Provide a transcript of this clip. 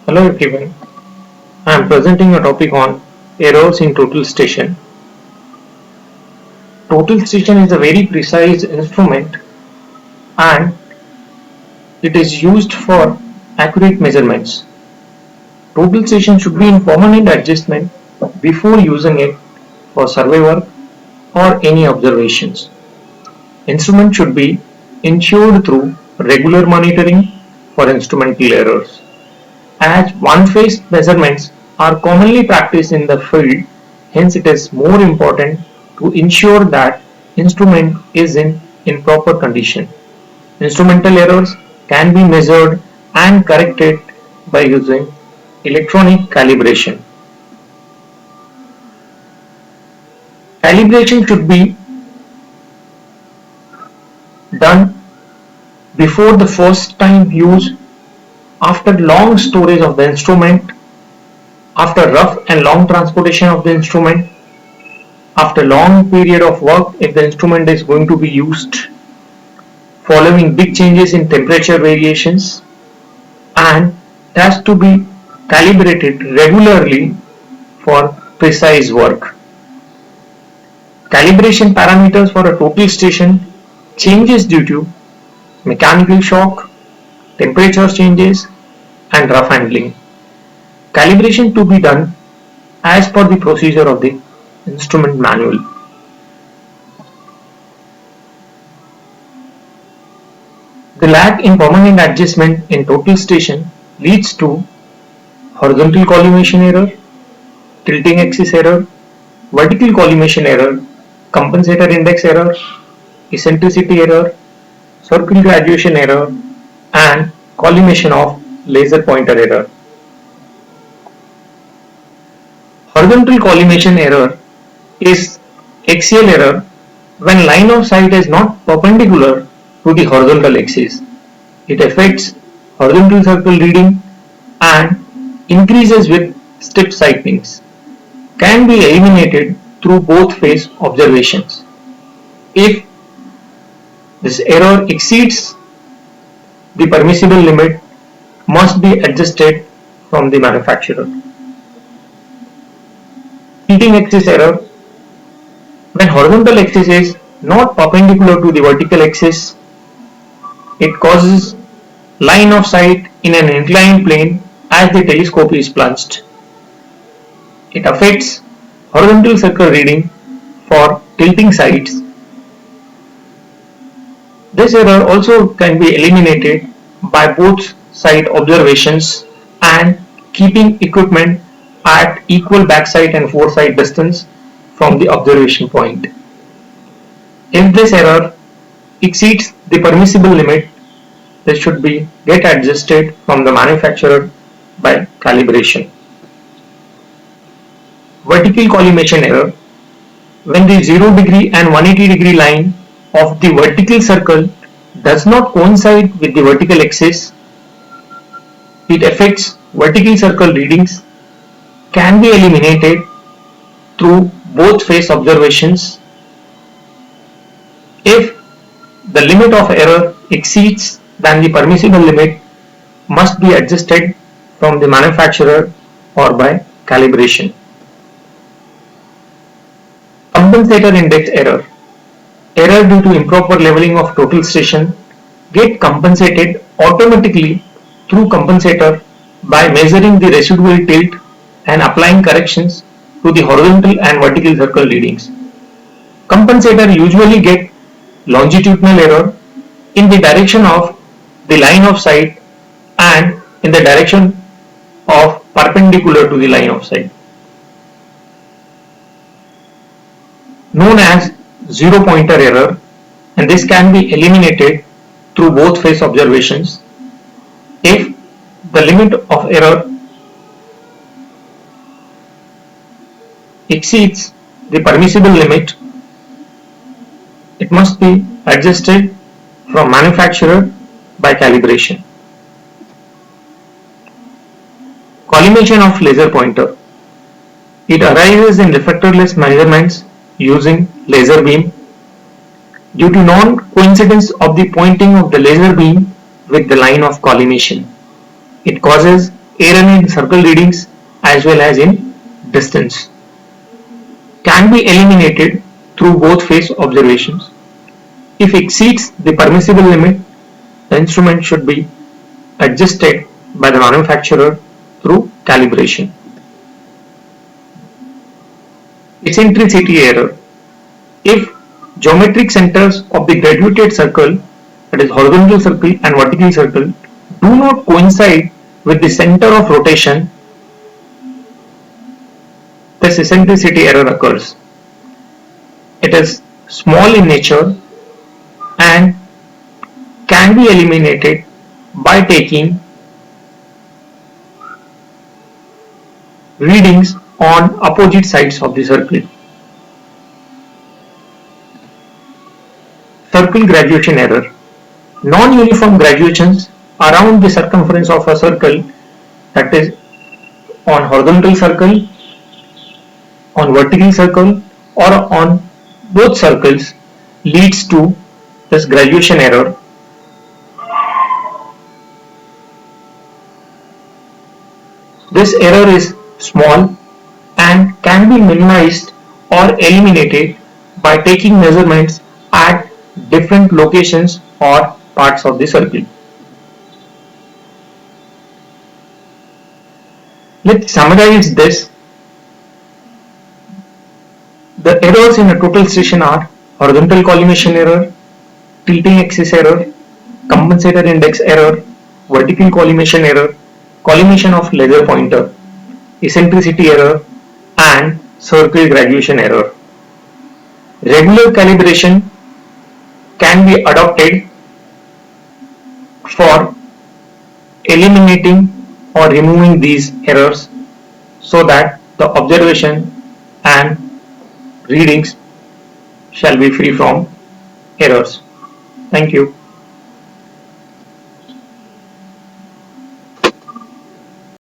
Hello everyone, I am presenting a topic on errors in total station. Total station is a very precise instrument and it is used for accurate measurements. Total station should be in permanent adjustment before using it for survey work or any observations. Instrument should be ensured through regular monitoring for instrumental errors. As one-phase measurements are commonly practiced in the field, hence it is more important to ensure that instrument is in proper condition. Instrumental errors can be measured and corrected by using electronic calibration. Calibration should be done before the first time use, after long storage of the instrument, after rough and long transportation of the instrument, after long period of work if the instrument is going to be used, following big changes in temperature variations, and it has to be calibrated regularly for precise work. Calibration parameters for a total station changes due to mechanical shock, temperature changes, and rough handling. Calibration to be done as per the procedure of the instrument manual. The lag in permanent adjustment in total station leads to horizontal collimation error, tilting axis error, vertical collimation error, compensator index error, eccentricity error, circle graduation error, and collimation of laser pointer error. Horizontal collimation error is axial error when line of sight is not perpendicular to the horizontal axis. It affects horizontal circle reading and increases with step sightings. Can be eliminated through both phase observations. If this error exceeds the permissible limit, must be adjusted from the manufacturer. Tilting axis error: when horizontal axis is not perpendicular to the vertical axis, it causes line of sight in an inclined plane as the telescope is plunged. It affects horizontal circle reading for tilting sights. This error also can be eliminated by both side observations and keeping equipment at equal backside and foresight distance from the observation point. If this error exceeds the permissible limit, this should be get adjusted from the manufacturer by calibration. Vertical collimation error: when the 0 degree and 180 degree line of the vertical circle does not coincide with the vertical axis, it affects vertical circle readings, can be eliminated through both phase observations. If the limit of error exceeds than the permissible limit, must be adjusted from the manufacturer or by calibration. Compensator index error: error due to improper leveling of total station get compensated automatically through compensator by measuring the residual tilt and applying corrections to the horizontal and vertical circle readings. Compensator usually get longitudinal error in the direction of the line of sight and in the direction of perpendicular to the line of sight, known as zero pointer error, and this can be eliminated through both phase observations. If the limit of error exceeds the permissible limit, it must be adjusted from manufacturer by calibration. Collimation of laser pointer: it arises in reflectorless measurements using laser beam. Due to non-coincidence of the pointing of the laser beam with the line of collimation, it causes error in circle readings as well as in distance can be eliminated through both phase observations. If exceeds the permissible limit, the instrument should be adjusted by the manufacturer through calibration. Eccentricity error. If geometric centers of the graduated circle, that is horizontal circle and vertical circle, do not coincide with the center of rotation, this eccentricity error occurs. It is small in nature and can be eliminated by taking readings on opposite sides of the circle. Circle graduation error. Non-uniform graduations around the circumference of a circle, that is on horizontal circle, on vertical circle, or on both circles, leads to this graduation error. This error is small and can be minimized or eliminated by taking measurements at different locations or parts of the circle. Let's summarize this. The errors in a total station are horizontal collimation error, tilting axis error, compensator index error, vertical collimation error, collimation of laser pointer, eccentricity error, and circle graduation error. Regular calibration can be adopted for eliminating or removing these errors so that the observation and readings shall be free from errors. Thank you.